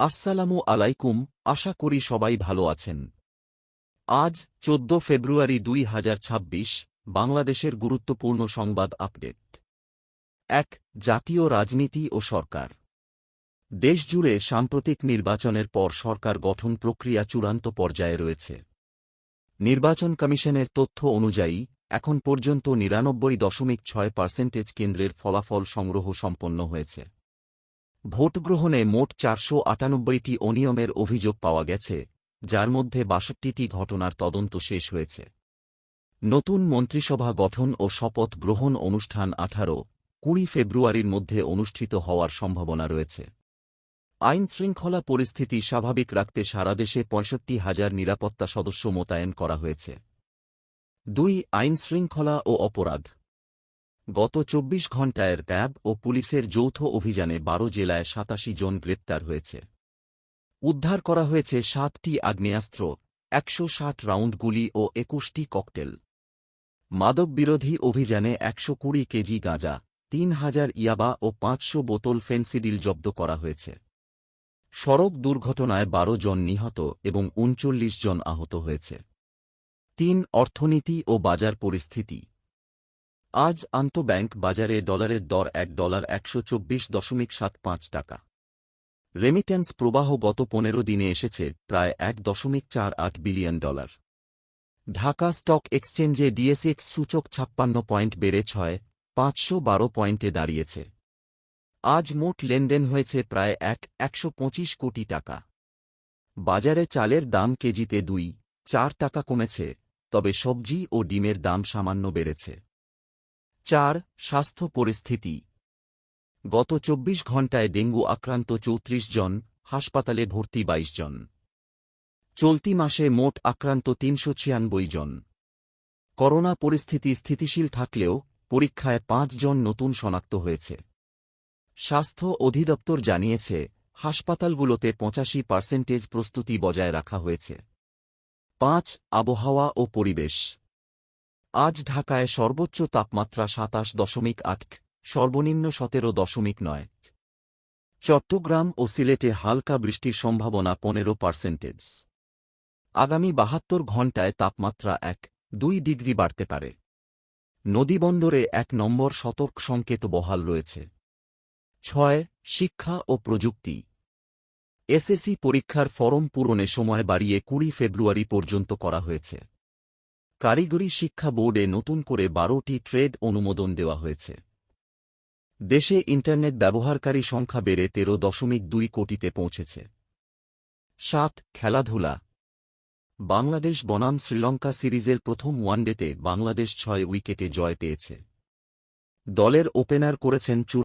আসসালামু আলাইকুম, আশা করি সবাই ভালো আছেন। আজ ১৪ ফেব্রুয়ারি ২০২৬, বাংলাদেশের গুরুত্বপূর্ণ সংবাদ আপডেট। ১. জাতীয় রাজনীতি ও সরকার। দেশজুড়ে সাম্প্রতিক নির্বাচনের পর সরকার গঠন প্রক্রিয়া চূড়ান্ত পর্যায়ে রয়েছে। নির্বাচন কমিশনের তথ্য অনুযায়ী এখন পর্যন্ত ৯৯.৬% কেন্দ্রের ফলাফল সংগ্রহ সম্পন্ন হয়েছে। ভোটগ্রহণে মোট ৪৯৮টি অনিয়মের অভিযোগ পাওয়া গেছে, যার মধ্যে ৬২টি ঘটনার তদন্ত শেষ হয়েছে। নতুন মন্ত্রিসভা গঠন ও শপথ গ্রহণ অনুষ্ঠান ১৮-২০ ফেব্রুয়ারির মধ্যে অনুষ্ঠিত হওয়ার সম্ভাবনা রয়েছে। আইনশৃঙ্খলা পরিস্থিতি স্বাভাবিক রাখতে সারা দেশে ৬৫,০০০ নিরাপত্তা সদস্য মোতায়েন করা হয়েছে। ২. আইনশৃঙ্খলা ও অপরাধ। গত ২৪ ঘণ্টায় র্যাব ও পুলিশের যৌথ অভিযানে ১২ জেলায় ৮৭ জন গ্রেপ্তার হয়েছে। উদ্ধার করা হয়েছে ৭টি আগ্নেয়াস্ত্র, ১৬০ রাউন্ড গুলি ও ২১টি ককটেল। মাদক বিরোধী অভিযানে ১২০ কেজি গাঁজা, ৩,০০০ ইয়াবা ও ৫০০ বোতল ফেনসিডিল জব্দ করা হয়েছে। সড়ক দুর্ঘটনায় ১২ জন নিহত এবং ৩৯ জন আহত হয়েছে। ৩. অর্থনীতি ও বাজার পরিস্থিতি। আজ আন্তঃব্যাংক বাজারে ডলারের দর $1 124.75 টাকা। রেমিট্যান্স প্রবাহ গত ১৫ দিনে এসেছে প্রায় $1.48 বিলিয়ন। ঢাকা স্টক এক্সচেঞ্জে ডিএসইএক্স সূচক ৫৬ পয়েন্ট বেড়ে ৬,৫১২ পয়েন্টে দাঁড়িয়েছে। আজ মোট লেনদেন হয়েছে প্রায় ১২৫ কোটি টাকা। বাজারে চালের দাম কেজিতে ২-৪ টাকা কমেছে, তবে সবজি ও ডিমের দাম সামান্য বেড়েছে। ৪. স্বাস্থ্য পরিস্থিতি। গত ২৪ ঘণ্টায় ডেঙ্গু আক্রান্ত ৩৪ জন, হাসপাতালে ভর্তি ২২ জন। চলতি মাসে মোট আক্রান্ত ৩৯৬ জন। করোনা পরিস্থিতি স্থিতিশীল থাকলেও পরীক্ষায় ৫ জন নতুন শনাক্ত হয়েছে। স্বাস্থ্য অধিদপ্তর জানিয়েছে, হাসপাতালগুলোতে ৮৫% প্রস্তুতি বজায় রাখা হয়েছে। ৫. আবহাওয়া ও পরিবেশ। আজ ঢাকায় সর্বোচ্চ তাপমাত্রা ২৭.৮, সর্বনিম্ন ১৭.৯। চট্টগ্রাম ও সিলেটে হালকা বৃষ্টির সম্ভাবনা ১৫%। আগামী ৭২ ঘণ্টায় তাপমাত্রা ১-২ ডিগ্রি বাড়তে পারে। নদীবন্দরে ১ নম্বর সতর্ক সংকেত বহাল রয়েছে। ৬. শিক্ষা ও প্রযুক্তি। এসএসসি পরীক্ষার ফরম পূরণে সময় বাড়িয়ে ২০ ফেব্রুয়ারি পর্যন্ত করা হয়েছে। কারিগরি শিক্ষা বোর্ডে নতুন করে ১২টি ট্রেড অনুমোদন দেওয়া হয়েছে। দেশে ইন্টারনেট ব্যবহারকারী সংখ্যা বেড়ে ১৩.২ কোটিতে পৌঁছেছে। ৭. খেলাধুলা। বাংলাদেশ বনাম শ্রীলঙ্কা সিরিজের প্রথম ওয়ানডেতে বাংলাদেশ ৬ উইকেটে জয় পেয়েছে। দলের ওপেনার করেছেন